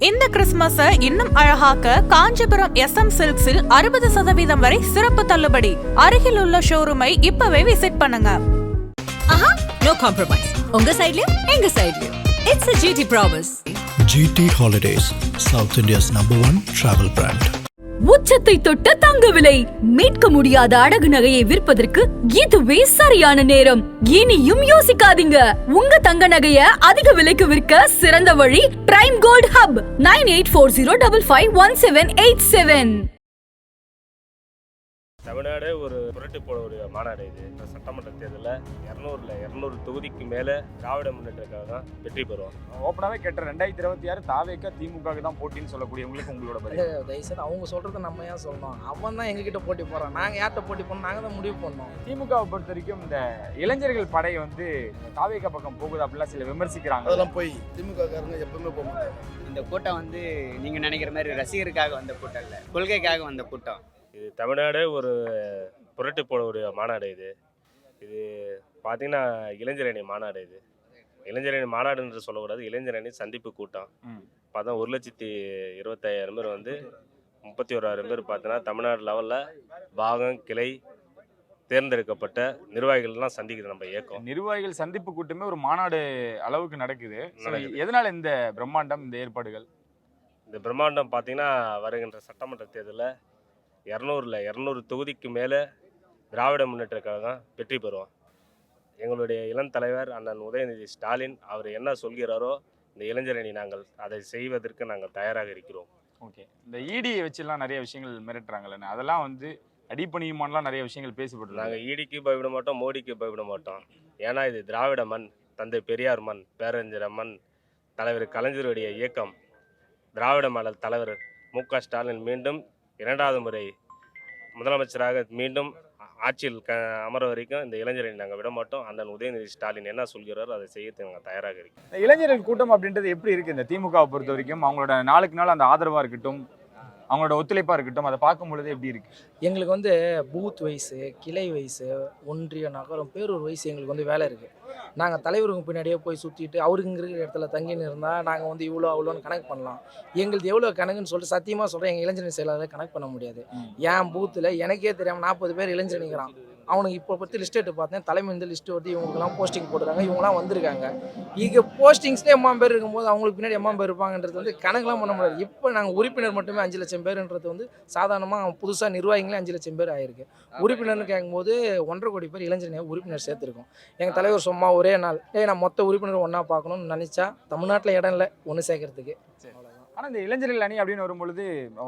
இந்த கிறிஸ்துமஸை இன்னும் அழகாக்க காஞ்சிபுரம் SM சில்க்ஸில் 60% வரை சிறப்பு தள்ளுபடி. அருகில் உள்ள ஷோரூமை இப்பவே விசிட் பண்ணுங்க. No compromise. உங்க சைடுலயும் எங்க சைடுலயும். It's a GT promise. GT Holidays, South India's #1 travel brand. உச்சத்தை தொட்ட தங்க விலை மீட்க முடியாத அடகு நகையை விற்பதற்கு இதுவே சரியான நேரம். இனியும் யோசிக்காதீங்க. உங்க தங்க நகைய அதிக விலைக்கு விற்க சிறந்த வழி பிரைம் கோல்ட் ஹப் 9840551787. தமிழ்நாடு ஒரு புரட்டி போடக்கூடிய மாநாடு இது. இந்த சட்டமன்ற தேர்தலில் 200 தொகுதிக்கு மேலே திராவிட முன்னேற்றக்காக தான் வெற்றி பெறுவோம். ஓப்பனாகவே கேட்ட 2026 தாவேக்கா திமுக தான் போட்டின்னு சொல்லக்கூடியவங்களுக்கு உங்களோட பதில். தயவுசெய்து அவங்க சொல்கிறத நம்ம ஏன் சொல்லணும்? அவன் தான் எங்ககிட்ட போட்டி போகிறான். நாங்கள் யார்கிட்ட போட்டி போடணும்? நாங்கள் தான் முடிவு பண்ணோம். திமுகவை பொறுத்த வரைக்கும் இந்த இளைஞர்கள் படை வந்து தாவேக்கா பக்கம் போகுது அப்படிலாம் சில விமர்சிக்கிறாங்க. அதெல்லாம் போய் திமுக காரங்க எப்பவுமே போக மாட்டாங்க. இந்த கூட்டம் வந்து நீங்கள் நினைக்கிற மாதிரி ரசிகருக்காக வந்த கூட்டம் இல்லை, கொள்கைக்காக வந்த கூட்டம். இது தமிழ்நாடு ஒரு புரட்டி போடக்கூடிய மாநாடு இது. இது பார்த்திங்கன்னா இளைஞரணி மாநாடு. இது இளைஞரணி மாநாடு என்று சொல்லக்கூடாது, இளைஞரணி சந்திப்பு கூட்டம். பார்த்தா 1,25,000 பேர் வந்து 31,000 பேர் பார்த்தீங்கன்னா தமிழ்நாடு லெவலில் பாகம் கிளை தேர்ந்தெடுக்கப்பட்ட நிர்வாகிகள்லாம் சந்திக்குது நம்ம இயக்கம். நிர்வாகிகள் சந்திப்பு கூட்டமே ஒரு மாநாடு அளவுக்கு நடக்குது. எதனால இந்த பிரம்மாண்டம், இந்த ஏற்பாடுகள்? இந்த பிரம்மாண்டம் பார்த்தீங்கன்னா வருகின்ற சட்டமன்ற தேர்தலில் 200 தொகுதிக்கு மேலே திராவிட முன்னேற்றக்காக தான் வெற்றி பெறுவோம். எங்களுடைய இளம் தலைவர் அண்ணன் உதயநிதி ஸ்டாலின் அவர் என்ன சொல்கிறாரோ இந்த இளைஞரணி நாங்கள் அதை செய்வதற்கு நாங்கள் தயாராக இருக்கிறோம். ஓகே, இந்த இடியை வச்சுலாம் நிறைய விஷயங்கள் மிரட்டுறாங்கல்ல, அதெல்லாம் வந்து அடிப்பணியுமானலாம் நிறைய விஷயங்கள் பேசப்பட்டு நாங்கள் ஈடிக்கு பயப்பட மாட்டோம், மோடிக்கு பயப்பட மாட்டோம். ஏன்னா இது திராவிட மண், தந்தை பெரியார் மண், பேரறிஞர் மண், தலைவர் கலைஞருடைய இயக்கம். திராவிட மாடல் தலைவர் MK ஸ்டாலின் மீண்டும் 2வது முறை முதலமைச்சராக மீண்டும் ஆட்சியில் அமர வரைக்கும் இந்த இளைஞரை நாங்கள் விட மாட்டோம். அண்ணன் உதயநிதி ஸ்டாலின் என்ன சொல்கிறாரோ அதை செய்ய நாங்கள் தயாராக இருக்கோம். இளைஞர்கள் கூட்டம் அப்படின்றது எப்படி இருக்குது இந்த திமுகவை பொறுத்த வரைக்கும்? அவங்களோட நாளுக்கு நாள் அந்த ஆதரவாக இருக்கட்டும், அவங்களோட ஒத்துழைப்பாக இருக்கட்டும், அதை பார்க்கும் பொழுது எப்படி இருக்குது? எங்களுக்கு வந்து பூத் வயசு, கிளை வயசு, ஒன்றிய நகரம், பேரூர் வயசு எங்களுக்கு வந்து வேலை இருக்குது. நாங்கள் தலைவருக்கு பின்னாடியே போய் சுற்றிட்டு அவருக்கு இருக்கிற இடத்துல தங்கின்னு இருந்தால் நாங்கள் வந்து இவ்வளோ அவ்வளோன்னு கணக்கு பண்ணலாம். எங்களுக்கு எவ்வளோ கணக்குன்னு சொல்லிட்டு சத்தியமாக சொல்கிறேன், எங்கள் இளைஞரணி செயலாளரை கணக்கு பண்ண முடியாது. என் பூத்தில் எனக்கே தெரியாமல் 40 பேர் இளைஞரணிக்கிறான். அவனுக்கு இப்போ பற்றி லிஸ்ட் எடுத்து பார்த்தேன், தலைமை இந்த லிஸ்ட்டு வந்து இவங்களுக்குலாம் போஸ்டிங் போட்டுருக்காங்க, இவங்களாம் வந்திருக்காங்க. இங்கே போஸ்டிங்ஸ்லேயே 80 பேர் இருக்கும்போது அவங்களுக்கு பின்னாடி 80 பேர் இருப்பாங்கன்றது வந்து கணக்கெலாம் பண்ண முடியாது. இப்போ நாங்கள் உறுப்பினர் மட்டுமே 5 லட்சம் பேருன்றது வந்து சாதாரணமாக புதுசாக நிர்வாகிகளே 5 லட்சம் பேர் ஆகிருக்கு. உறுப்பினர்னு கேட்கும்போது 1.5 கோடி பேர் இளைஞரணியாக உறுப்பினர் சேர்த்துருக்கோம். எங்கள் தலைவர் சும்மா ஒரே நாள் நான் மொத்த உறுப்பினர் ஒன்றா பார்க்கணும்னு நினச்சா தமிழ்நாட்டில் இடம் இல்லை ஒன்று சேர்க்கறதுக்கு. ஆனால் இந்த இளைஞர்கள் அணி அப்படின்னு வரும்பொழுது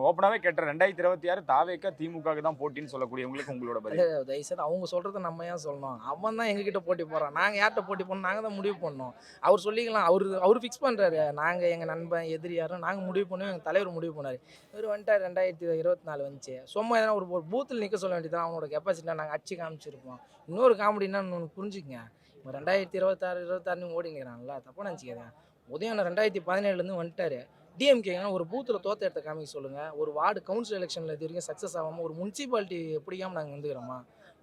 ஓப்பனாகவே கேட்ட 2026 தாவேக்கா திமுக தான் போட்டின்னு சொல்லக்கூடியவங்களுக்கு உங்களோட பதில். தயவுசெய்து அவங்க சொல்கிறத நம்ம ஏன் சொல்லணும்? அவன் தான் எங்ககிட்ட போட்டி போகிறான். நாங்கள் யார்கிட்ட போட்டி போடணும்? நாங்கள் தான் முடிவு பண்ணோம். அவர் சொல்லிக்கலாம், அவர் ஃபிக்ஸ் பண்ணுறாரு. நாங்கள் எங்கள் நண்பன் எதிரி யாரும் நாங்கள் முடிவு பண்ணுவோம், எங்கள் தலைவர் முடிவு பண்ணார். இவர் வந்துட்டார் 2024 வந்துச்சு. சும்மா எதனா ஒரு பூத்தில் நிற்க சொல்ல வேண்டியதான். அவனோட கெப்பாசிட்டினா நாங்கள் அடிச்சு காமிச்சிருப்போம். இன்னொரு காமெடினா ஒன்று புரிஞ்சுக்கங்க, இப்போ 2026 ஓடிங்கிறான்ல, தப்பாக நினச்சிக்கிறேன். உதயம் 2017 வந்துட்டார். டிஎம்கேங்க ஒரு பூத்தில் தோத்த இடத்த காமிக்க சொல்லுங்கள். ஒரு வார்டு கவுன்சில் எலெக்ஷனில் இது வரைக்கும் சக்ஸஸ் ஆகாமல் ஒரு முனிசிபாலிட்டி எப்படியாமல் நாங்கள் வந்துக்கிறோமா?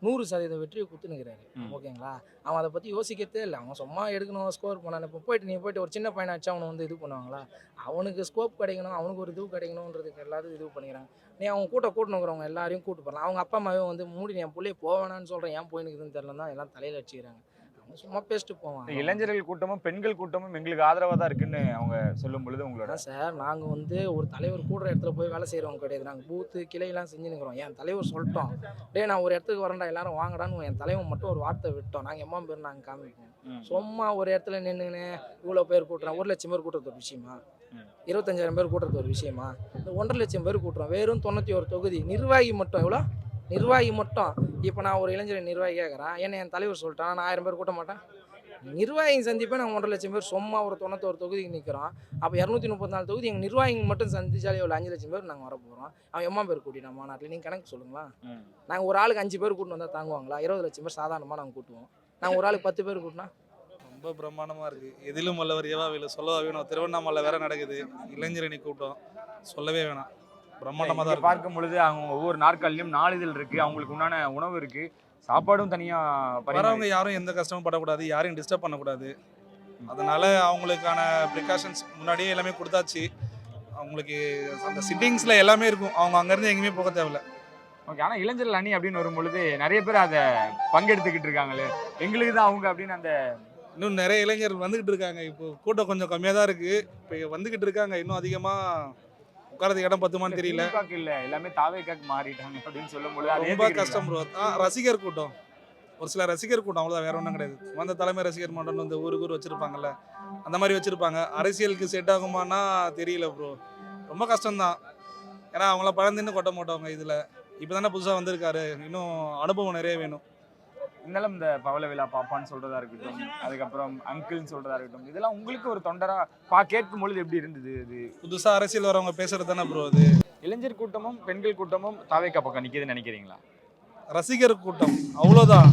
100% வெற்றியை குத்துனுக்கிறாரு. ஓகேங்களா? அவன் அதை பற்றி யோசிக்கிறதே இல்லை. அவன் சும்மா எடுக்கணும், ஸ்கோர் பண்ணான். இப்போ போயிட்டு ஒரு சின்ன பையனாச்சு அவனை வந்து இது பண்ணுவாங்களா? அவனுக்கு ஸ்கோப் கிடைக்கணும், அவனுக்கு ஒரு இது கிடைக்கணுன்றதுக்கு எல்லாரும் இது பண்ணிக்கிறாங்க. நீ அவங்க கூட்டணுங்கிறவங்க எல்லாரையும் கூட்டு போகலாம். அவங்க அப்பா அம்மாவே வந்து மூடி என் பிள்ளைய போவேனான்னு சொல்கிறேன், ஏன் போயினுக்குதுன்னு தெரியல தான் எல்லாம் தலையில் வச்சுக்கிறாங்க. சும்மா பேசிட்டு போவாங்க. இளைஞர்கள் கூட்டமும் பெண்கள் கூட்டமும் எங்களுக்கு ஆதரவாக தான் இருக்குன்னு அவங்க சொல்லும் பொழுது உங்களோட சார், நாங்கள் வந்து ஒரு தலைவர் கூடுற இடத்துல போய் வேலை செய்கிறவங்க கிடையாது. நாங்கள் பூத்து கிளையெல்லாம் செஞ்சுன்னுக்கிறோம். என் தலைவர் சொல்லிட்டோம், நான் ஒரு இடத்துக்கு வரேன்டா எல்லாரும் வாங்கடான்னு என் தலைவன் மட்டும் ஒரு வார்த்தை விட்டோம். நாங்கள் 80 பேர் நாங்கள் காமிப்போம். சும்மா ஒரு இடத்துல நின்றுன்னு இவ்வளோ பேர் கூட்டுறோம். 1 லட்சம் பேர் கூட்டுறது ஒரு விஷயமா? 25,000 பேர் கூட்டுறது ஒரு விஷயமா? இந்த 1.5 லட்சம் பேர் கூட்டுறோம். வெறும் 91 தொகுதி நிர்வாகி மட்டும். எவ்வளோ நிர்வாகி மட்டும்? இப்போ நான் ஒரு இளைஞர் நிர்வாகி கேட்குறேன், ஏன்னா என் தலைவர் சொல்லிட்டான் நான் 1000 பேர் கூட்ட மாட்டேன். நிர்வாகி சந்திப்பே நாங்கள் 1.5 லட்சம் பேர் சும்மா ஒரு 91 தொகுதிக்கு நிற்கிறோம். அப்போ 234 தொகுதி எங்கள் நிர்வாகிங்க மட்டும் சந்திச்சாலே எவ்வளோ? 5 லட்சம் பேர் நாங்கள் வர போகிறோம். அவன் 80 பேர் கூட்டிட்டான் மாநாட்டில். நீங்கள் கணக்கு சொல்லுங்களா? நாங்கள் ஒரு ஆளுக்கு 5 பேர் கூட்டின்னு வந்தால் தாங்குவாங்களா? 20 லட்சம் பேர் சாதாரணமாக நாங்கள் கூட்டுவோம். நாங்கள் ஒரு ஆளுக்கு 10 பேர் கூட்டினா ரொம்ப பிரம்மாண்டமாக இருக்குது. எதிலும் வல்லவர் எவாவில் சொல்லவா வேணும். திருவண்ணாமலை வேற நடக்குது இளைஞரணி கூட்டம், சொல்லவே வேணாம். பிரம்மாண்டமாக தான் பார்க்கும் பொழுது அவங்க ஒவ்வொரு நாற்காலிலும் 4 இதழ் இருக்குது, அவங்களுக்கு உண்டான உணவு இருக்குது, சாப்பாடும் தனியாக. வரவங்க யாரும் எந்த கஷ்டமும் படக்கூடாது, யாரையும் டிஸ்டர்ப் பண்ணக்கூடாது. அதனால அவங்களுக்கான ப்ரிகாஷன்ஸ் முன்னாடியே எல்லாமே கொடுத்தாச்சு. அவங்களுக்கு அந்த சிட்டிங்ஸில் எல்லாமே இருக்கும். அவங்க அங்கேருந்து எங்கேயுமே போக தேவையில்ல. ஓகே. ஆனால் இளைஞர்கள் அணி அப்படின்னு வரும்பொழுது நிறைய பேர் அதை பங்கெடுத்துக்கிட்டு இருக்காங்களே, எங்களுக்கு தான் அவங்க அப்படின்னு அந்த இன்னும் நிறைய இளைஞர்கள் வந்துக்கிட்டு இருக்காங்க. இப்போ கூட்டம் கொஞ்சம் கம்மியாக தான் இருக்குது. இப்போ வந்துக்கிட்டு இருக்காங்க. இன்னும் அதிகமாக உட்காரதுக்கு இடம் பத்துமான்னு தெரியல. திமுகவுக்கு இல்ல, எல்லாமே தாவேக்காக்கு மாறிட்டாங்க அப்படின்னு சொல்லும்போது அது ரொம்ப கஷ்டம் ப்ரோ. ரசிகர் கூட்டம், ஒரு சில ரசிகர் கூட்டம், அவ்வளோதான், வேற ஒன்றும் கிடையாது. வந்த தலைமை ரசிகர் மன்றம் இந்த ஊருக்கு வச்சுருப்பாங்கல்ல, அந்த மாதிரி வச்சுருப்பாங்க. அரசியலுக்கு செட் ஆகுமானா தெரியல ப்ரோ. ரொம்ப கஷ்டம்தான். ஏன்னா அவங்கள பழந்துன்னு கொட்ட மாட்டவங்க இதில். இப்போ தானே புதுசாக வந்திருக்காரு, இன்னும் அனுபவம் நிறைய வேணும். இருந்தாலும் இந்த பவள விழா பாப்பான்னு சொல்றதா இருக்கட்டும், அதுக்கப்புறம் அங்கிள்னு சொல்றதா இருக்கட்டும், இதெல்லாம் உங்களுக்கு ஒரு தொண்டரா கேட்கும் பொழுது எப்படி இருந்தது? இது புதுசாக அரசியல் வரவங்க பேசுறது தானே ப்ரோ அது. இளைஞர் கூட்டமும் பெண்கள் கூட்டமும் தாவேக்கா பக்கம் நிற்கிதுன்னு நினைக்கிறீங்களா? ரசிகர் கூட்டம் அவ்வளோதான்.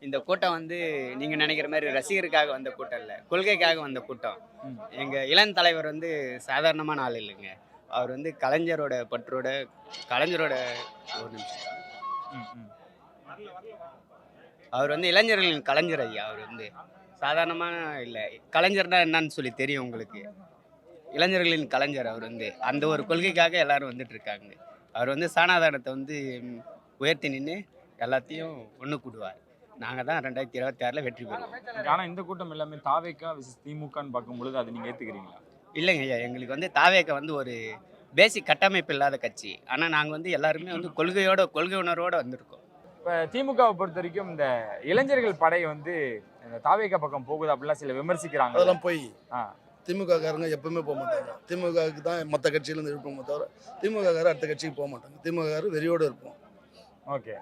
இந்த கூட்டம் வந்து நீங்கள் நினைக்கிற மாதிரி ரசிகருக்காக வந்த கூட்டம் இல்லை, கொள்கைக்காக வந்த கூட்டம். எங்கள் இளம் தலைவர் வந்து சாதாரணமான ஆள் இல்லைங்க. அவர் வந்து கலைஞரோட பற்றோட, கலைஞரோட ஒரு நிமிஷம், அவர் வந்து இளைஞர்களின் கலைஞர் ஐயா. அவர் வந்து சாதாரணமான இல்லை, கலைஞர்னா என்னன்னு சொல்லி தெரியும் உங்களுக்கு. இளைஞர்களின் கலைஞர் அவர் வந்து. அந்த ஒரு கொள்கைக்காக எல்லாரும் வந்துட்டு இருக்காங்க. அவர் வந்து சாணாதானத்தை வந்து உயர்த்தி நின்று எல்லாத்தையும் ஒன்று கூடுவார். நாங்கள் தான் 2026 வெற்றி பெறுவோம். ஆனால் இந்த கூட்டம் எல்லாமே தாவேக்கா திமுகன்னு பார்க்கும் பொழுது அதை நீங்கள் ஏற்றுக்கிறீங்களா? இல்லைங்க ஐயா, எங்களுக்கு வந்து தாவேக்கா வந்து ஒரு பேசிக் கட்டமைப்பு இல்லாத கட்சி. ஆனால் நாங்கள் வந்து எல்லாருமே வந்து கொள்கை உணர்வோடு வந்திருக்கோம். இப்போ திமுகவை பொறுத்த வரைக்கும் இந்த இளைஞர்கள் படை வந்து இந்த தாவேக்கா பக்கம் போகுது அப்படிலாம் சில விமர்சிக்கிறாங்க. அதெல்லாம் போய் திமுக காரங்க எப்பவுமே போக மாட்டாங்க. திமுகவுக்கு தான் மற்ற கட்சியிலேருந்து இருப்போமே தவிர திமுக காரர் அடுத்த கட்சிக்கு போக மாட்டாங்க. திமுக காரர் வெறியோடு இருப்போம். ஓகே.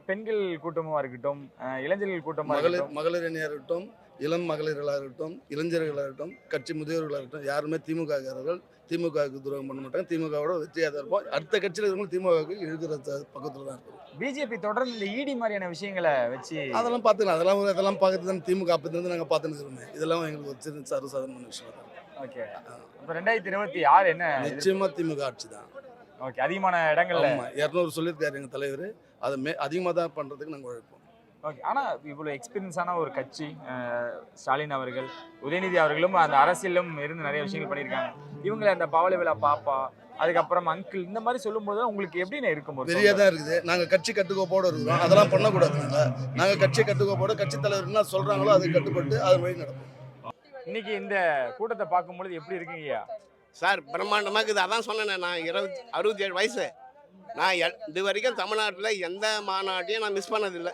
பெண்கள் கூட்டமாக இருக்கட்டும், இளைஞர்கள் கூட்டமாக மகளிர் அணியாக இருக்கட்டும், இளம் மகளிர்களாக இருக்கட்டும், இளைஞர்களாக இருக்கட்டும், கட்சி முதியோர்களாக இருக்கட்டும், யாருமே திமுக காரர்கள் திமுகவுக்கு துரோகம் பண்ண மாட்டாங்க. திமுகவோட வெற்றியாக தான் இருப்போம். அடுத்த கட்சியில் இருக்கவங்க திமுகவுக்கு இழுக்கிற பக்கத்தில் தான் இருக்கும். பிஜேபி தொடர்ந்து இந்த இடி மாதிரியான விஷயங்களை வச்சு அதெல்லாம் பார்த்துக்கலாம். அதெல்லாம் பார்க்கறது தான் திமுக அப்போது நாங்கள் பார்த்துன்னு இருக்கிறோமே. இதெல்லாம் எங்களுக்கு ஒரு சின்ன சர்வசாதாரணமான விஷயம் தான். ஓகே. இப்போ 2026 என்ன? நிச்சயமாக திமுக ஆட்சி தான். ஓகே. அதிகமான இடங்கள்ல 200 சொல்லியிருக்காரு எங்கள் தலைவர். அதை அதிகமாக தான் பண்ணுறதுக்கு நாங்கள் உழைப்போம். ஓகே. ஆனால் இவ்வளோ எக்ஸ்பீரியன்ஸான ஒரு கட்சி, ஸ்டாலின் அவர்கள், உதயநிதி அவர்களும் அந்த அரசியலும் இருந்து நிறைய விஷயங்கள் பண்ணியிருக்காங்க. இவங்களை அந்த பவள விழா பாப்பா, அதுக்கப்புறம் அங்கிள், இந்த மாதிரி சொல்லும்போது உங்களுக்கு எப்படின்னு இருக்கும்? வெளியே தான் இருக்குது. நாங்கள் கட்சி கட்டுக்கோப்போடு இருக்கிறோம். அதெல்லாம் பண்ணக்கூடாது. நாங்கள் கட்சி கட்டுக்கோப்போடு கட்சி தலைவர் என்ன சொல்கிறாங்களோ அதை கட்டுப்பட்டு அது வழி நடக்கும். இன்னைக்கு இந்த கூட்டத்தை பார்க்கும்பொழுது எப்படி இருக்குங்கய்யா? சார் பிரம்மாண்டமாக இருக்குது. அதான் சொன்னேன், நான் 67 வயசு. நான் இது வரைக்கும் தமிழ்நாட்டில் எந்த மாநாட்டையும் நான் மிஸ் பண்ணதில்லை.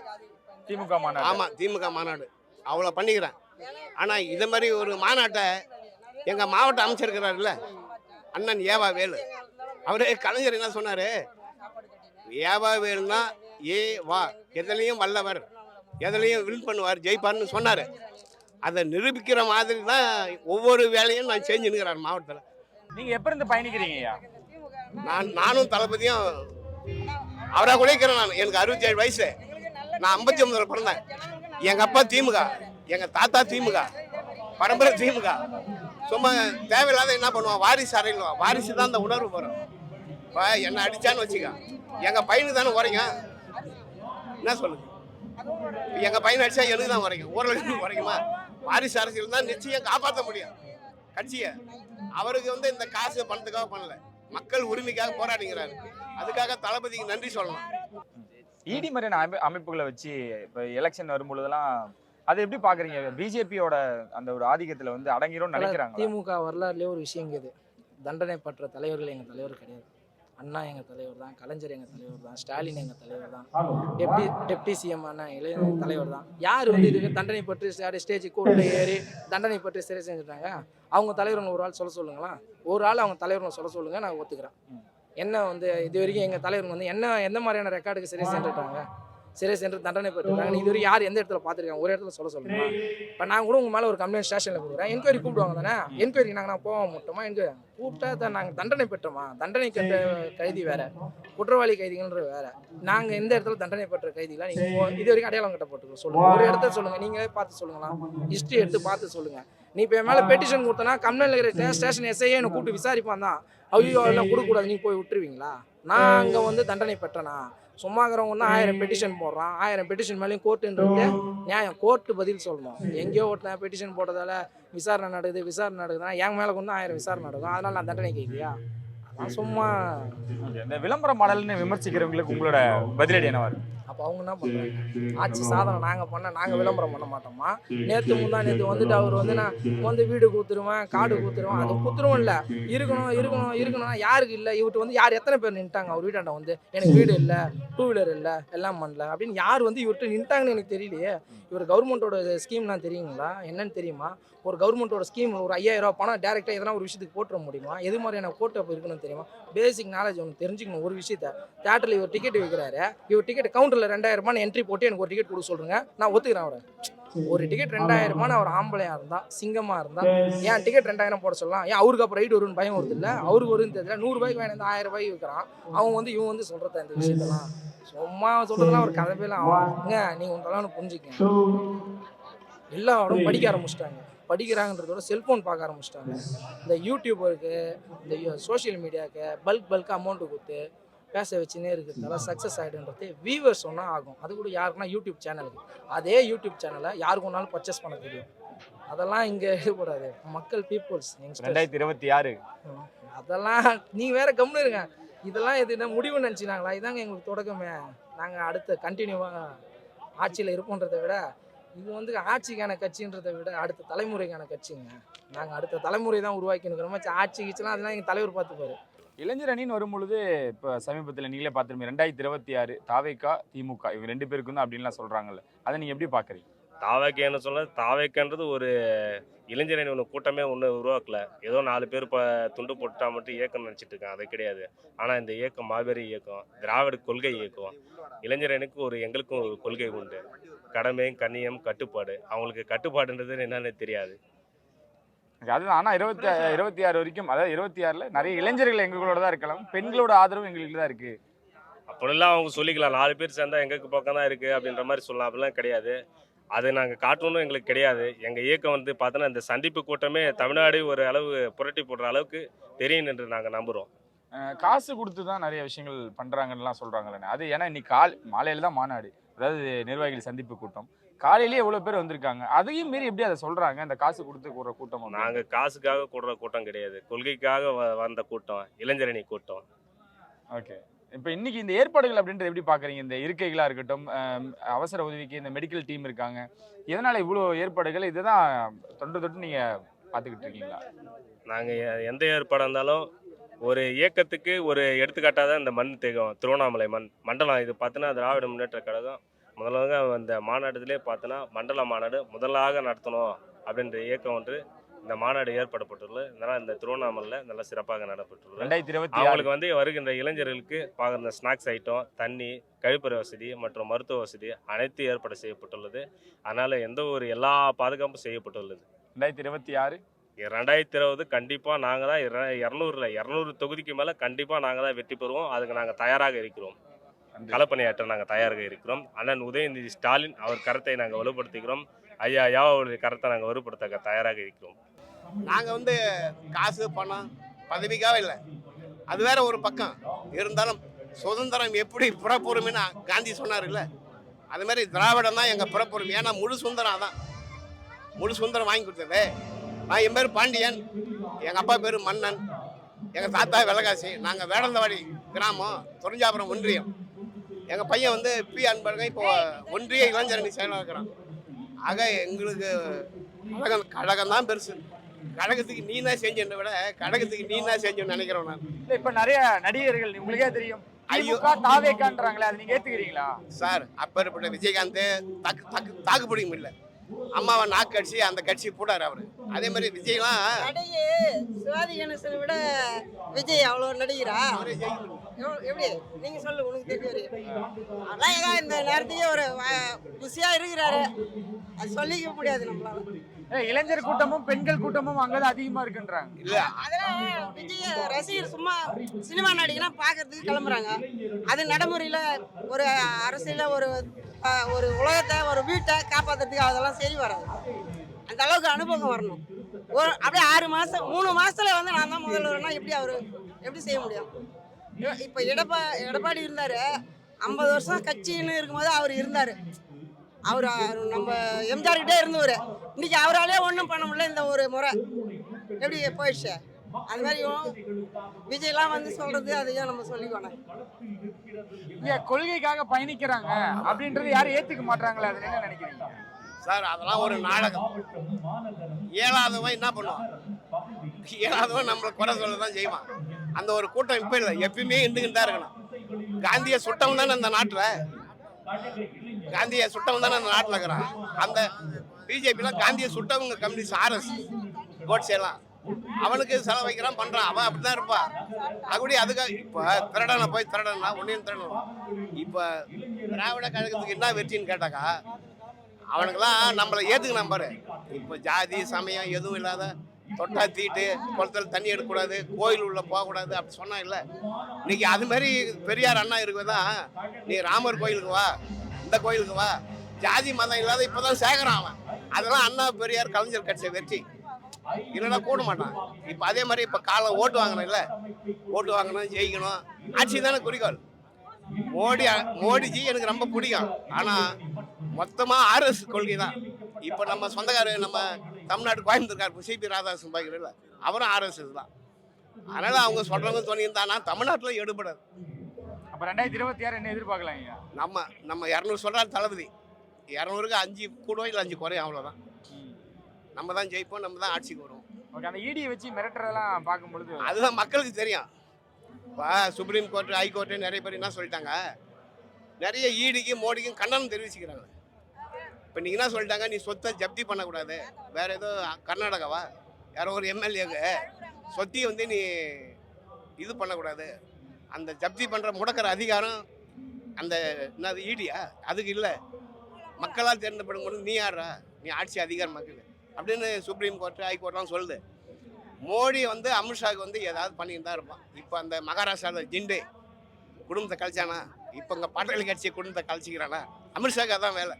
திமுக மாநாடு. ஆமாம், திமுக மாநாடு அவ்வளோ பண்ணிக்கிறேன். ஆனால் இதை மாதிரி ஒரு மாநாட்டை எங்கள் மாவட்ட அமைச்சிருக்கிறாருல்ல அண்ணன் ஏவா வேலு, அவரே கலைஞர் என்ன சொன்னார், ஏவா வேலுன்னா வா, எதுலேயும் வல்லவர், எதுலேயும் வின் பண்ணுவார், ஜெயிப்பார்னு சொன்னார். அதை நிரூபிக்கிற மாதிரி தான் ஒவ்வொரு வேலையும் நான் செஞ்சுன்னுக்கிறேன் மாவட்டத்தில். நீங்கள் எப்போ இருந்து பயணிக்கிறீங்கய்யா? நானும் தளபதியும் அவராக உழைக்கிறேன். நான் எனக்கு 67 வயசு. நான் 59 பிறந்தேன். எங்கள் அப்பா திமுக, எங்கள் தாத்தா திமுக, பரம்பரை திமுக. சும்மா தேவையில்லாத என்ன பண்ணுவான், வாரிசு அறையிடுவான். வாரிசு தான் அந்த உணர்வு வரும். இப்போ என்னை அடித்தான்னு வச்சுக்க, எங்கள் பையனுக்கு தானே உரைங்க. என்ன சொல்லுங்க, எங்கள் பையனை அடித்தா எனக்கு தான் உரைக்கும், ஊரலுக்கு உரைக்குமா? வாரிசு அரசியல் தான் நிச்சயம் காப்பாற்ற முடியும் கட்சியை. அவருக்கு வந்து இந்த காசு பணத்துக்காக பண்ணல, மக்கள் உரிமைக்காக போராடுகிறாரு. அதுக்காக தளபதிக்கு நன்றி சொல்லலாம். இடி மாதிரியான அமைப்புகளை வச்சு இப்போ எலெக்ஷன் வரும்பொழுதெல்லாம் அதை எப்படி பாக்குறீங்க? பிஜேபியோட அந்த ஒரு ஆதிக்கத்துல வந்து அடங்கிரும் நினைக்கிறாங்க. திமுக வரலாறுலேயே ஒரு விஷயம் இருக்குது. தண்டனை பற்ற தலைவர்கள் எங்கள் தலைவர் கிடையாது. அண்ணா எங்கள் தலைவர் தான், கலைஞர் எங்கள் தலைவர் தான், ஸ்டாலின் எங்கள் தலைவர் தான், டெப்டி சிஎம் அண்ணா இளைய தலைவர் தான். யார் வந்து இதுக்கு தண்டனை பற்றி ஸ்டேஜ் கோர்ட்டில் ஏறி தண்டனை பற்றி சிறை செஞ்சுட்டாங்க? அவங்க தலைவருங்க ஒரு ஆள் சொல்ல சொல்லுங்களா? ஒரு ஆள் அவங்க தலைவருங்க சொல்ல சொல்லுங்க, நான் ஒத்துக்கிறேன். என்ன வந்து இது வரைக்கும் எங்கள் தலைவருங்க வந்து எந்த மாதிரியான ரெக்கார்டுக்கு சிறை சென்றுட்டாங்க, சிறை சென்று தண்டனை பெற்றுட்டாங்க, இது வரைக்கும் யார் எந்த இடத்துல பார்த்துருக்காங்க? ஒரு இடத்துல சொல்ல சொல்லுங்க. இப்போ நான் கூட உங்கள் மேலே ஒரு கம்ப்ளைண்ட் ஸ்டேஷனில் கொடுக்குறேன், என்கொயரி கூப்பிடுவாங்க தானே? என்கொயரி நாங்கள் போக மாட்டோமா? என்கொயரி கூப்பிட்டா தான் நாங்கள் தண்டனை பெற்றோமா? தண்டனை கட்ட கைதி வேறு, குற்றவாளி கைதிகள்ன்ற வேறு. நாங்கள் எந்த இடத்துல தண்டனை பெற்ற கைதிகளாக நீங்கள் இது வரைக்கும் அடையாளம் கட்ட போட்டுருக்கோம் சொல்லுங்கள். ஒரு இடத்த சொல்லுங்கள், நீங்களே பார்த்து சொல்லுங்களா? ஹிஸ்ட்ரி எடுத்து பார்த்து சொல்லுங்கள். நீ இப்போ என் மேலே பெட்டிஷன் கொடுத்தனா கம்ப்ளைண்ட்டில் இருக்கிற ஸ்டேஷன் எஸ்ஐயே என்னை கூப்பிட்டு விசாரிப்பான் தான். ஐயோ எல்லாம் கொடுக்கக்கூடாது, நீங்கள் போய் விட்டுருவீங்களா? நான் அங்கே வந்து தண்டனை பெற்றேனா? சும்மாக்கிறவங்க வந்து 1000 பெட்டிஷன் போடுறான். 1000 பெட்டிஷன் மேலேயும் கோர்ட்டுன்றது நியாயம். கோர்ட்டு பதில் சொல்லணும். எங்கேயோ ஒருத்தன் பெட்டிஷன் போட்டதால் விசாரணை நடக்குதுன்னா என் மேலே வந்து 1000 விசாரணை நடக்கும். அதனால் நான் தண்டனை கேட்கலையா? நான் சும்மா இந்த விளம்பர மாடல்னு விமர்சிக்கிறவங்களுக்கு உங்களோட பதிலடி என்னவா இருக்கு? அப்போ அவங்க என்ன பண்ணுறாங்க, ஆட்சி சாதனை நாங்கள் விளம்பரம் பண்ண நேற்று நேற்று வந்துட்டு அவர் வந்து நான் வீடு கூத்துருவேன், காடு கூத்துருவேன், அது கூத்துருவோம் இல்லை, இருக்கணும் யாருக்கு இல்லை, இவர்கிட்ட யார் எத்தனை பேர் நின்ட்டாங்க அவர் வீட்டாண்ட எனக்கு வீடு இல்லை, 2 வீலர் இல்லை, எல்லாம் பண்ணல அப்படின்னு யார் இவர்கிட்ட நின்ட்டாங்கன்னு எனக்கு தெரியலையே. இவர் கவர்மெண்ட்டோட ஸ்கீம்லாம் தெரியுங்களா, என்னன்னு தெரியுமா? ஒரு கவர்மெண்ட்டோட ஸ்கீம் ஒரு 5000 ரூபா பணம் டேரெக்டாக எதனா ஒரு விஷயத்துக்கு போட்டுற முடியுமா? எது மாதிரியான கோட்டை இருக்குன்னு தெரியுமா? பேசிக் நாலேஜ் ஒன்று தெரிஞ்சுக்கணும். ஒரு விஷயத்த தேட்டரில் இவர் டிக்கெட் விற்கிறாரு, இவர் டிக்கெட் கவுண்டரில் 2000 ரூபாய் என்ட்ரி போட்டு எனக்கு ஒரு டிக்கெட் கொடுக்க சொல்கிறேங்க, நான் ஒத்துக்கிறேன். அவரை ஒரு டிக்கெட் 2000 ரூபாய், அவர் ஆம்பளையாக இருந்தால் சிங்கமாக இருந்தால் ஏன் டிக்கெட் 2000 போட சொல்லலாம்? ஏன் அவருக்கு அப்புறம் ரைட் வரும்னு பயம் வருது இல்லை? அவருக்கு வரும்னு தெரியல. 100 ரூபாய்க்கு வேணும், 1000 ரூபாய்க்கு விற்கிறான். இவன் சொல்கிறத இந்த விஷயத்தெல்லாம் சும்மா சொல்கிறதுலாம் ஒரு கதைப்பெல்லாம் ஆகுங்க. நீங்கள் ஒன்றெல்லாம் புரிஞ்சுக்கங்க. எல்லாரும் படிக்க ஆரம்பிச்சிட்டாங்க. படிக்கிறாங்கன்றதோட செல்ஃபோன் பார்க்க ஆரம்பிச்சிட்டாங்க. இந்த யூடியூபருக்கு, இந்த சோஷியல் மீடியாவுக்கு பல்க் அமௌண்ட்டு கொடுத்து பேச வச்சுன்னே இருக்கிறதால சக்ஸஸ் ஆகிடுன்றது வியூவர்ஸ் சொன்னால் ஆகும். அது கூட யாருக்குன்னா யூடியூப் சேனலுக்கு. அதே யூடியூப் சேனலை யாருக்கு ஒன்றாலும் பர்ச்சேஸ் பண்ண தெரியும். அதெல்லாம் இங்கே இருக்கக்கூடாது. மக்கள் பீப்புள்ஸ் 2026 அதெல்லாம் நீங்கள் வேற கம்முன்னு இருங்க. இதெல்லாம் எதுனா முடிவு நினச்சினாங்களா? இதாங்க எங்களுக்கு தொடக்கமே. நாங்கள் அடுத்த கண்டினியூவாக ஆட்சியில் இருப்போன்றதை விட இது ஆட்சிக்கான கட்சின்றதை விட அடுத்த தலைமுறைக்கான கட்சிங்க. நாங்கள் அடுத்த தலைமுறை தான் உருவாக்கினுக்கிறோம். ஆட்சி கிச்சலாம் அதெல்லாம் எங்கள் தலைவர் பார்த்துப்பாரு. இளைஞர் அணின்னு வரும்பொழுது இப்போ சமீபத்தில் நீங்களே பார்த்துருப்பீங்க, 2026 தாவேகா திமுக இவங்க 2 பேருக்கும் தான் அப்படின்லாம் சொல்கிறாங்கல்ல, அதை நீங்கள் எப்படி பார்க்குறீங்க? தாவேக்கான்னு சொல்ல, தாவேக்கான்றது ஒரு இளைஞரணி ஒன்று கூட்டமே ஒன்று உருவாக்கல. ஏதோ 4 பேர் இப்போ துண்டு போட்டா மட்டும் இயக்கம் நினச்சிட்டு இருக்காங்க, அது கிடையாது. ஆனால் இந்த இயக்கம் மாபெரும் இயக்கம், திராவிட கொள்கை இயக்கம். இளைஞரணிக்கு எங்களுக்கும் ஒரு கொள்கை உண்டு. கடமை, கண்ணியம், கட்டுப்பாடு. அவங்களுக்கு கட்டுப்பாடுன்றது என்னன்னு தெரியாது. அதுதான். ஆனால் 26 வரைக்கும், அதாவது 26ல் நிறைய இளைஞர்கள் எங்களோட தான் இருக்கலாம், பெண்களோட ஆதரவு எங்களுக்கு தான் இருக்குது. அப்படிலாம் அவங்க சொல்லிக்கலாம். 4 பேர் சேர்ந்தா எங்களுக்கு பக்கம் தான் இருக்குது அப்படின்ற மாதிரி சொல்லலாம். அப்படிலாம் கிடையாது. அதை நாங்கள் காட்டணும்னு எங்களுக்கு கிடையாது. எங்கள் இயக்கம் பார்த்தோன்னா இந்த சந்திப்பு கூட்டமே தமிழ்நாடு ஒரு அளவு புரட்டி போடுற அளவுக்கு தெரியும் என்று நாங்கள் நம்புகிறோம். காசு கொடுத்து தான் நிறைய விஷயங்கள் பண்ணுறாங்கன்னுலாம் சொல்கிறாங்களே, அது ஏன்னா இன்னைக்கு மாலையில் தான் மாநாடு, அதாவது நிர்வாகிகள் சந்திப்பு கூட்டம். காலையிலேயே எவ்வளோ பேர் வந்திருக்காங்க, அதையும் மீறி எப்படி அதை சொல்கிறாங்க இந்த காசு கொடுத்து கூடுற கூட்டம்? நாங்கள் காசுக்காக கூடுற கூட்டம் கிடையாது, கொள்கைக்காக வந்த கூட்டம், இளைஞரணி கூட்டம். ஓகே. இப்போ இன்னைக்கு இந்த ஏற்பாடுகள் அப்படின்றது எப்படி பார்க்குறீங்க? இந்த இருக்கைகளாக இருக்கட்டும், அவசர உதவிக்கு இந்த மெடிக்கல் டீம் இருக்காங்க, இதனால் இவ்வளோ ஏற்பாடுகள், இதுதான் தொட்டு நீங்கள் பார்த்துக்கிட்டு இருக்கீங்களா? நாங்கள் எந்த ஏற்பாடாக இருந்தாலும் ஒரு இயக்கத்துக்கு ஒரு எடுத்துக்காட்டாக தான் இந்த மண் திகம், திருவண்ணாமலை மண்டலம். இது பார்த்தோன்னா திராவிட முன்னேற்ற கழகம் முதலாக அந்த மாநாட்டிலே பார்த்தோன்னா மண்டல மாநாடு முதலாக நடத்தணும் அப்படின்ற இயக்கம் ஒன்று இந்த மாநாடு ஏற்படப்பட்டுள்ளது. இதனால் இந்த திருவண்ணாமலையில் நல்லா சிறப்பாக நடைபெற்றுள்ளது. 2026 அவங்களுக்கு வருகின்ற இளைஞர்களுக்கு பார்க்குற ஸ்நாக்ஸ் ஐட்டம், தண்ணி, கழிப்பறை வசதி மற்றும் மருத்துவ வசதி அனைத்து ஏற்பாடு செய்யப்பட்டுள்ளது. அதனால் எல்லா பாதுகாப்பும் செய்யப்பட்டுள்ளது. 2020 கண்டிப்பாக நாங்கள் தான் 200 தொகுதிக்கு மேலே கண்டிப்பாக நாங்கள் தான் வெற்றி பெறுவோம். அதுக்கு நாங்கள் தயாராக இருக்கிறோம். களப்பணியாற்ற நாங்கள் தயாராக இருக்கிறோம். அண்ணன் உதயநிதி ஸ்டாலின் அவர் கருத்தை நாங்கள் வலுப்படுத்துகிறோம். ஐயா யாவுடைய கருத்தை நாங்கள் வலுப்படுத்த தயாராக இருக்கிறோம். நாங்கள் காசு பணம் பதவிக்காக இல்லை, அது வேற ஒரு பக்கம் இருந்தாலும் சுதந்திரம் எப்படி புறப்புரிமைன்னு காந்தி சொன்னார் இல்லை, அது மாதிரி திராவிடம் தான் எங்கள் புறப்புரிமை. ஏன்னா முழு சுதந்திரம் தான், முழு சுதந்திரம் வாங்கி கொடுத்தது. நான் என் பேர் பாண்டியன், எங்கள் அப்பா பேர் மன்னன், எங்கள் தாத்தா வெள்ளகாசி. நாங்கள் வேடந்தவாடி கிராமம், துறைஞ்சாபுரம் ஒன்றியம். எங்கள் பையன் பி அன்பழகன் இப்போ ஒன்றிய இளைஞரணி செயலாளர் இருக்கிறான். ஆக எங்களுக்கு கழகம் தான் பெருசு. கழகத்துக்கு நீ தான் செஞ்சதை விட கழகத்துக்கு நீ தான் செஞ்சோன்னு நினைக்கிறோம். நான் இப்போ நிறைய நடிகர்கள் உங்களுக்கே தெரியும், ஐயோ தாவேக்கான்றாங்களே, அதை நீங்கள் ஏற்றுக்கிறீங்களா? சார், அப்பேற்பட்ட விஜயகாந்த் தாக்கு பிடிக்கும் இல்லை, அம்மாவை நாக்கு கட்சி அந்த கட்சி போடாரு அவரு. அதே மாதிரி விஜய்லாம் சிவாஜி கணேசனை விட விஜய் அவ்வளோ நடிகரா? எப்படி நீங்க சொல்லு, உனக்கு தெரியும். அதான் ஏதோ இந்த நேரத்துக்கு ஒரு குஷியா இருக்கிறாரு, அது சொல்லிக்க முடியாது நம்மளால. இளைஞர் கூட்டமும் பெண்கள் கூட்டமும் அங்கதான் அதிகமா இருக்குன்றாங்க. இல்ல அதெல்லாம் விஜய் ரசிகர் சும்மா சினிமா நடிகனா பாக்குறதுக்கு கிளம்புறாங்க. அது நடைமுறையில ஒரு அரசியல ஒரு உலகத்தை ஒரு வீட்டை காப்பாற்றுறதுக்கு அதெல்லாம் சரி வராது. அந்த அளவுக்கு அனுபவம் வரணும். அப்படியே 6 மாதம் 3 மாதத்துல நான் தான் முதல்வர்னா எப்படி செய்ய முடியும்? இப்போ எடப்பாடி இருந்தார், 50 வருஷம் கட்சின்னு இருக்கும்போது அவர் இருந்தார். அவர் நம்ம எம்ஜிஆர்கிட்டே இருந்தவர். இன்னைக்கு அவராலே ஒன்றும் பண்ண முடியல. இந்த ஒரு முறை எப்படி போயிடுச்சு? அது மாதிரி விஜய்லாம் வந்து சொல்றது அதையும் நம்ம சொல்லிக்கணும். இல்ல கொள்கைக்காக பயணிக்கிறாங்க அப்படின்றது யாரும் ஏத்துக்க மாட்டாங்களே, அது என்ன நினைக்கிறீங்க? சார் அதெல்லாம் ஒரு நாடகம். இயலாதவன் என்ன பண்ணுவான்? இயலாதவன் நம்மளை குறை சொல்ல தான் செய்வான். அந்த ஒரு கூட்டம் இப்போ இல்லை, எப்பயுமே இருந்துக்கிட்டு தான் இருக்கணும். காந்தியை சுட்டவன் தானே அந்த நாட்டில், காந்தியை சுட்டவன் தானே அந்த நாட்டில் இருக்கிறான். அந்த பிஜேபியில் காந்தியை சுட்டவங்க கம்யூனிஸ்ட் ஆர்எஸ் கோட்ஸ் எல்லாம் அவனுக்கு செலவு வைக்கிறான் பண்ணுறான். அவன் அப்படி தான் இருப்பான். அப்படி அதுக்காக இப்போ திருடனை போய் திருடனா ஒன்றையும் திருடணும். இப்போ திராவிட கழகத்துக்கு என்ன வெற்றின்னு கேட்டாக்கா, அவனுக்கெல்லாம் நம்மளை ஏற்றுக்கணும் பாரு. இப்போ ஜாதி சமயம் எதுவும் இல்லாத தொட்டா தீட்டு குளத்தில் தண்ணி எடுக்கக்கூடாது, கோயில் உள்ள போகக்கூடாது அப்படி சொன்னா இல்லை. இன்னைக்கு அது மாதிரி பெரியார் அண்ணா இருக்குதான், நீ ராமர் கோயிலுக்கு வா, இந்த கோயிலுக்கு வா, ஜாதி மதம் இல்லாத இப்போதான் சேகரான் அவன். அதெல்லாம் அண்ணா பெரியார் கலைஞர் கட்சியை வெற்றி, இல்லைன்னா கூட மாட்டான். இப்போ அதே மாதிரி இப்போ காலை ஓட்டு வாங்கணும், இல்லை ஓட்டு வாங்கணும், ஜெயிக்கணும், ஆட்சி தானே குறிக்கோள். மோடிஜி எனக்கு ரொம்ப பிடிக்கும். ஆனால் மொத்தமாக ஆர்எஸ் கொள்கை தான். இப்போ நம்ம சொந்தக்காரர் நம்ம தமிழ்நாடு கோயம்புத்தூர்கார் சிபி ராதாகிருஷ்ணன் பாய்க்கிறல, அவரும் ஆர்எஸ் தான். அதனால அவங்க சொல்றவங்க தோணியிருந்தானா தமிழ்நாட்டில் எடுபடாது. அப்போ 2026 என்ன எதிர்பார்க்கலாங்க? நம்ம 200 சொல்றாரு தளபதி, 200க்கு 5 கூடவோ இல்லை 5 குறையும், அவ்வளோதான். நம்ம தான் ஜெயிப்போம், நம்ம தான் ஆட்சிக்கு வருவோம். ஓகே, அந்த இடியை வச்சு மிரட்டுறதெல்லாம் பார்க்கும்பொழுது அதுதான் மக்களுக்கு தெரியும். இப்போ சுப்ரீம் கோர்ட்டு ஹைகோர்ட்டு நிறைய பேர் என்ன சொல்லிட்டாங்க, நிறைய ஈடிக்கும் மோடிக்கும் கண்டனம் தெரிவிச்சுக்கிறாங்க. இப்போ நீங்கள் என்ன சொல்லிட்டாங்க, நீ சொத்தை ஜப்தி பண்ணக்கூடாது, வேற ஏதோ கர்நாடகாவா யாரோ ஒரு எம்எல்ஏக்கு சொத்தி வந்து நீ இது பண்ணக்கூடாது, அந்த ஜப்தி பண்ணுற முடக்கிற அதிகாரம் அந்த என்னது ஈடியா அதுக்கு இல்லை, மக்களால் தேர்ந்தெடுக்கப்படும் போது நீ யாரா, நீ ஆட்சி அதிகாரம் மக்கள் அப்படின்னு சுப்ரீம் கோர்ட்டு ஹைகோர்ட்லாம் சொல்லுது. மோடி வந்து அமித்ஷாவுக்கு வந்து ஏதாவது பண்ணிட்டு தான் இருப்பான். இப்போ அந்த மகாராஷ்டிராவில் ஜிண்டே குடும்பத்தை கழிச்சானா, இப்போ இங்கே பாட்டாளி கட்சியை குடும்பத்தை கழிச்சிக்கிறானா, அமித்ஷாவுக்கு அதான் வேலை,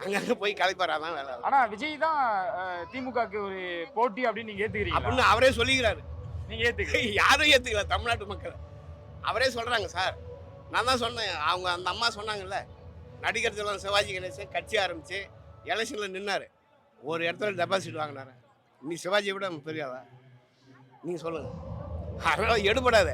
அங்கங்கே போய் கலைப்பார், அதான் வேலை. ஆனால் விஜய் தான் திமுகவுக்கு ஒரு போட்டி அப்படின்னு நீங்கள் ஏற்றுக்கிறீங்க அப்படின்னு அவரே சொல்லிக்கிறாரு. நீங்கள் ஏற்றுக்க யாரும் ஏற்றுக்கல தமிழ்நாட்டு மக்கள், அவரே சொல்கிறாங்க. சார் நான் தான் சொன்னேன், அவங்க அந்த அம்மா சொன்னாங்கல்ல, நடிகர் திலகம் சிவாஜி கணேசன் கட்சி ஆரம்பித்து எலெக்ஷனில் நின்னார், ஒரு இடத்துல டெபாசிட் வாங்கினார். நீ சிவாஜியை விட பெரியாதா? நீங்கள் சொல்லுங்கள். அதனால் எடுபடாத.